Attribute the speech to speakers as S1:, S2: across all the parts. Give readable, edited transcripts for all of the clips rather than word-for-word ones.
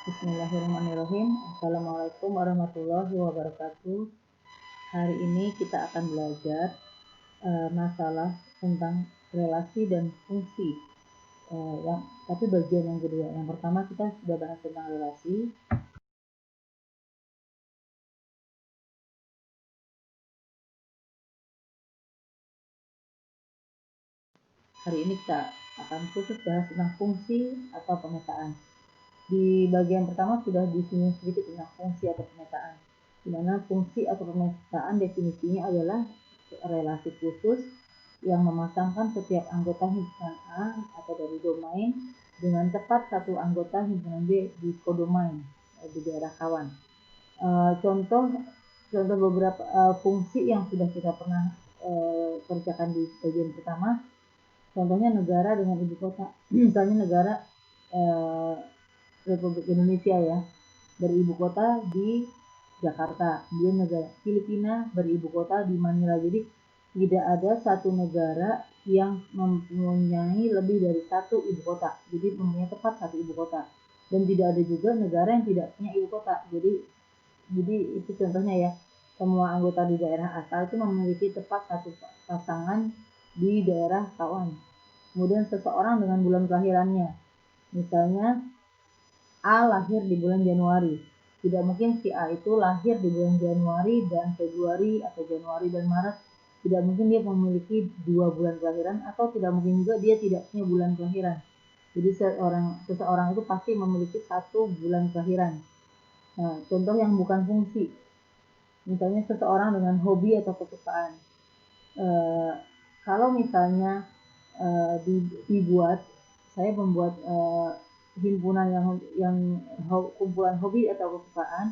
S1: Bismillahirrahmanirrahim. Assalamualaikum warahmatullahi wabarakatuh. Hari ini kita akan belajar masalah tentang relasi dan fungsi. Tapi bagian yang kedua. Yang pertama kita sudah bahas tentang relasi. Hari ini kita akan khusus bahas tentang fungsi atau pemetaan. Di bagian pertama sudah disinggung sedikit tentang fungsi atau pemetaan, di mana fungsi atau pemetaan definisinya adalah relasi khusus yang memasangkan setiap anggota himpunan A atau dari domain dengan tepat satu anggota himpunan B di kodomain di daerah kawan. Contoh beberapa fungsi yang sudah kita pernah kerjakan di bagian pertama. Contohnya negara dengan ibu kota. Misalnya negara Republik Indonesia ya, beribu kota di Jakarta. Kemudian negara Filipina beribu kota di Manila. Jadi tidak ada satu negara yang mempunyai lebih dari satu ibu kota. Jadi mempunyai tepat satu ibu kota. Dan tidak ada juga negara yang tidak punya ibu kota. Jadi itu contohnya ya. Semua anggota di daerah asal itu memiliki tepat satu pasangan di daerah kawan. Kemudian seseorang dengan bulan kelahirannya. Misalnya A lahir di bulan Januari. Tidak mungkin si A itu lahir di bulan Januari dan Februari atau Januari dan Maret. Tidak mungkin dia memiliki 2 bulan kelahiran, atau tidak mungkin juga dia tidak punya bulan kelahiran. Jadi seseorang itu pasti memiliki 1 bulan kelahiran. Nah, contoh yang bukan fungsi. Misalnya seseorang dengan hobi atau kesukaan. Kalau misalnya saya membuat himpunan yang kumpulan hobi atau kesukaan.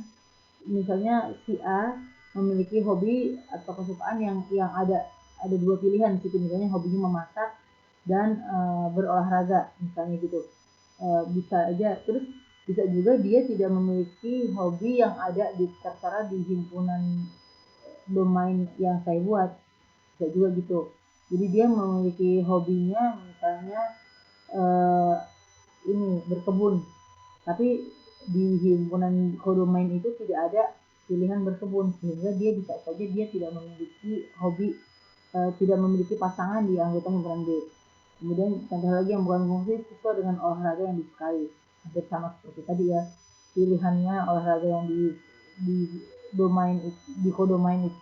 S1: Misalnya si A memiliki hobi atau kesukaan yang ada 2 pilihan di situ. Misalnya hobinya memasak dan berolahraga misalnya gitu. Bisa aja. Terus bisa juga dia tidak memiliki hobi yang ada tertera di himpunan domain yang saya buat. Bisa juga gitu. Jadi dia memiliki hobinya misalnya ini berkebun, tapi di himpunan kodomain itu tidak ada pilihan berkebun, sehingga dia bisa saja dia tidak memiliki hobi, tidak memiliki pasangan di anggota himpunan B. Kemudian contoh lagi yang bukan fungsi sesuai dengan olahraga yang disukai, hampir sama seperti tadi ya, pilihannya olahraga yang di domain di kodomain itu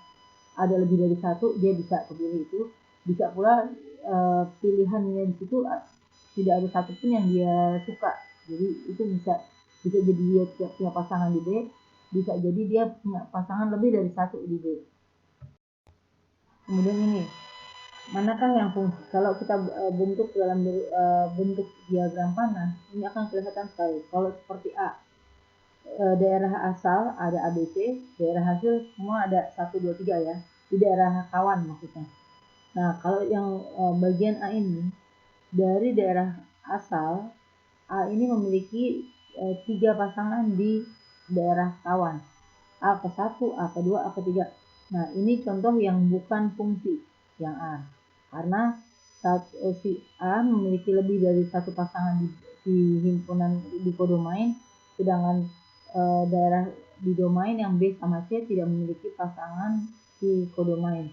S1: ada lebih dari satu, dia bisa pilih itu. Bisa pula pilihannya di situ tidak ada satupun yang dia suka. Jadi itu bisa jadi dia punya pasangan di B, bisa jadi dia punya pasangan lebih dari satu di B. Kemudian ini, manakah yang fungsi? Kalau kita bentuk dalam bentuk diagram panah, ini akan kelihatan sekali. Kalau seperti A, daerah asal ada ABC, daerah hasil semua ada 1, 2, 3 ya, di daerah kawan maksudnya. Nah, kalau yang bagian A ini, dari daerah asal, A ini memiliki 3 pasangan di daerah kawan. A ke-1, A ke-2, A ke-3. Nah, ini contoh yang bukan fungsi, yang A. Karena si A memiliki lebih dari satu pasangan di himpunan di kodomain, sedangkan daerah di domain yang B sama C tidak memiliki pasangan di kodomain.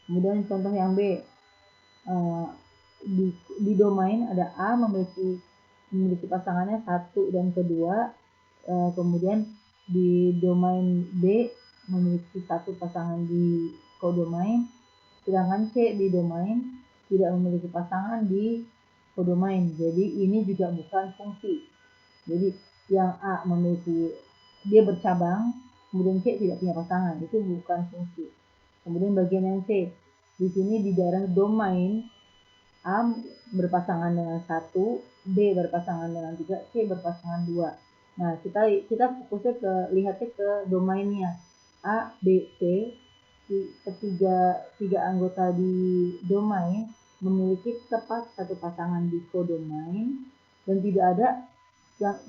S1: Kemudian contoh yang B, di domain ada A memiliki pasangannya 1 dan kedua, kemudian di domain B memiliki 1 pasangan di kodomain, sedangkan C di domain tidak memiliki pasangan di kodomain. Jadi ini juga bukan fungsi. Jadi yang A dia bercabang, kemudian C tidak punya pasangan, itu bukan fungsi. Kemudian bagian yang C, di sini di daerah domain A berpasangan dengan 1, B berpasangan dengan 3, C berpasangan 2. Nah, kita fokusnya lihatnya ke domainnya. A, B, C, tiga anggota di domain memiliki tepat satu pasangan di kodomain, dan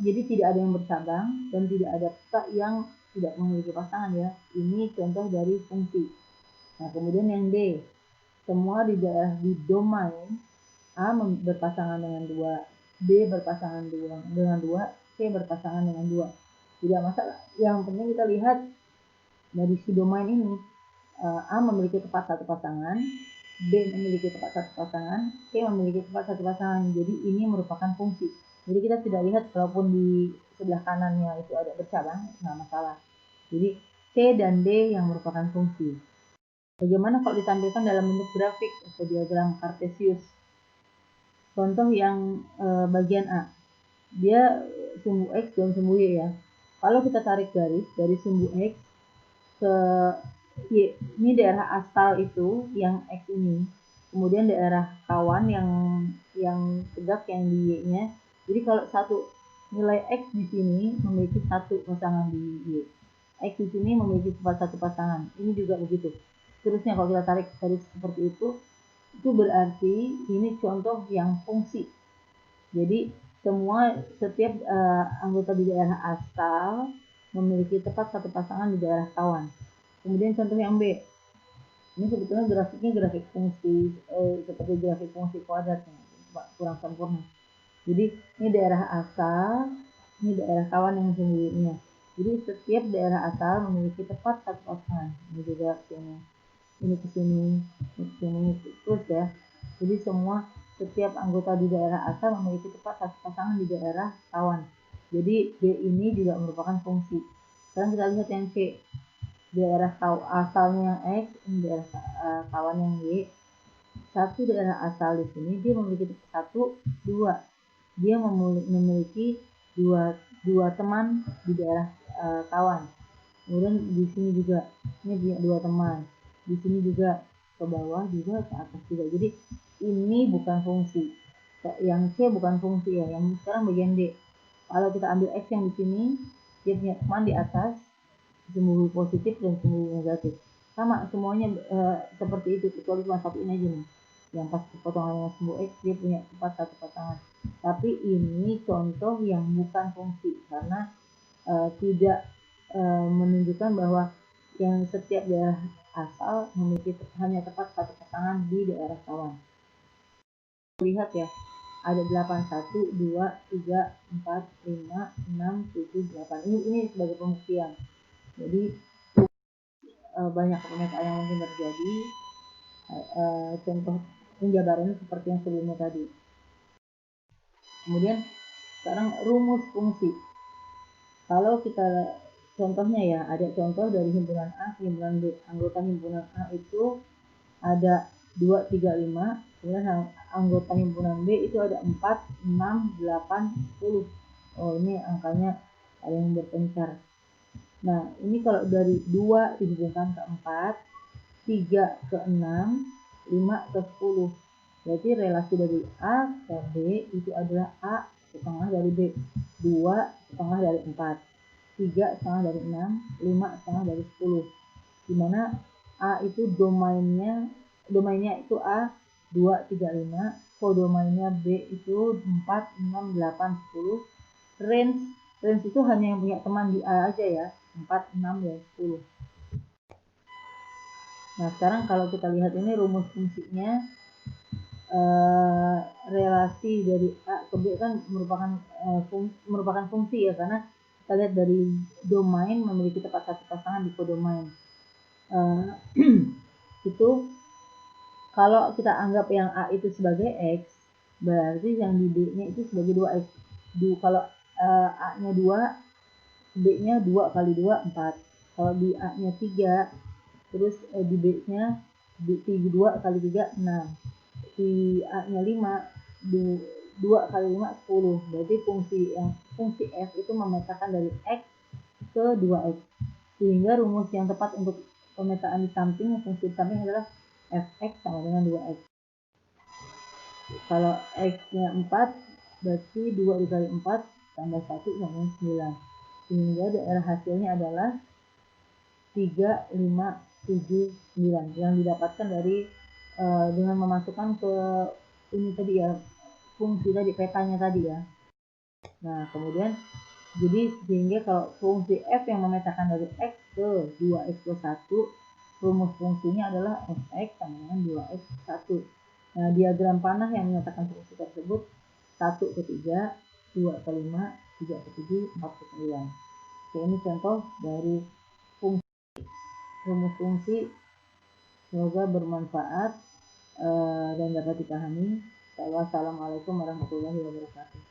S1: jadi tidak ada yang bercabang dan tidak ada yang tidak memiliki pasangan ya. Ini contoh dari fungsi. Nah, kemudian yang D, semua di daerah di domain A berpasangan dengan 2, B berpasangan dengan 2, C berpasangan dengan 2. Tidak masalah. Yang penting kita lihat dari si domain ini, A memiliki tepat satu pasangan, B memiliki tepat satu pasangan, C memiliki tepat satu pasangan. Jadi ini merupakan fungsi. Jadi kita tidak lihat kalaupun di sebelah kanannya itu ada bercabang, nggak masalah. Jadi C dan D yang merupakan fungsi. Bagaimana kalau ditampilkan dalam bentuk grafik atau diagram Cartesius? Contoh yang bagian A, dia sumbu X dan sumbu Y ya. Kalau kita tarik garis dari sumbu X ke Y, ini daerah asal itu yang X ini, kemudian daerah kawan yang tegak yang di Y-nya. Jadi kalau satu nilai X di sini memiliki satu pasangan di Y, X di sini memiliki satu pasangan, ini juga begitu. Terusnya kalau kita tarik garis seperti itu berarti ini contoh yang fungsi. Jadi setiap anggota di daerah asal memiliki tepat satu pasangan di daerah kawan. Kemudian contoh yang B, ini sebetulnya grafiknya grafik fungsi seperti grafik fungsi kuadrat, kurang sempurna. Jadi ini daerah asal, ini daerah kawan yang sembunyinya. Jadi setiap daerah asal memiliki tepat satu pasangan. Ini juga sini, ini ke sini, ini ke sini, terus ya. Jadi setiap anggota di daerah asal memiliki tepat satu pasangan di daerah kawan. Jadi B ini juga merupakan fungsi. Sekarang kita lihat yang C. Daerah asalnya yang X, ini daerah kawan yang Y. Satu daerah asal di sini dia memiliki satu, dua. Dia memiliki dua teman di daerah kawan. Kemudian di sini juga ini punya dua teman. Di sini juga ke bawah juga, ke atas juga. Jadi ini bukan fungsi. Yang C bukan fungsi ya. Yang sekarang bagian D. Kalau kita ambil X yang di sini, dia punya teman di atas, sumbu positif dan sumbu negatif. Sama semuanya seperti itu, kecuali cuma satu ini aja nih. Yang pas potongan dengan sumbu X dia punya tepat satu pasangan. Tapi ini contoh yang bukan fungsi karena tidak menunjukkan bahwa yang setiap daerah asal memiliki hanya tepat satu pasangan di daerah kawan. Lihat ya, ada 8, 1, 2, 3, 4, 5, 6, 7, 8. Ini sebagai pembuktian. Jadi banyak pemetaan yang mungkin terjadi. Contoh penjabarannya seperti yang sebelumnya tadi. Kemudian sekarang rumus fungsi. Kalau kita contohnya ya, ada contoh dari himpunan A ke himpunan B. Anggota himpunan A itu ada 2, 3, 5. Kemudian anggota himpunan B itu ada 4, 6, 8, 10. Oh, ini angkanya ada yang berpencar. Nah, ini kalau dari 2 dihubungkan ke 4, 3 ke 6, 5 ke 10. Berarti relasi dari A ke B itu adalah A setengah dari B, 2 setengah dari 4, 3 setengah dari 6, 5 setengah dari 10. Dimana A itu domainnya itu A 2, 3, 5, kodomainnya B itu 4, 6, 8, 10. Range itu hanya yang punya teman di A aja ya, 4, 6, dan 10. Nah, sekarang kalau kita lihat ini rumus fungsinya, relasi dari A ke B kan merupakan fungsi ya, karena kita lihat dari domain memiliki tepat satu pasangan di kodomain. Itu kalau kita anggap yang A itu sebagai X, berarti yang di B-nya itu sebagai 2X. Kalau A-nya 2, B-nya 2 kali 2, 4. Kalau di A-nya 3, terus di B-nya 2 kali 3, 6. Di A-nya 5, 2 kali 5, 10. Berarti fungsi F itu memetakan dari X ke 2X. Sehingga rumus yang tepat untuk pemetaan di samping, fungsi di samping adalah Fx sama dengan 2X. Kalau X-nya 4, berarti 2 dikali 4 tambah 1 sama dengan 9. Sehingga daerah hasilnya adalah 3, 5, 7, 9 yang didapatkan dari dengan memasukkan ke ini tadi ya, fungsi tadi, petanya tadi ya. Nah, kemudian jadi sehingga kalau fungsi F yang memetakan dari X ke 2X plus 1, rumus fungsinya adalah Fx sama dengan 2X plus 1. Nah, diagram panah yang menyatakan fungsi tersebut 1 ke 3, 2 ke 5, 3 per 7, 4 per 9. Oke, ini contoh dari rumus fungsi. Semoga bermanfaat dan dapat dipahami. Wassalamualaikum warahmatullahi wabarakatuh.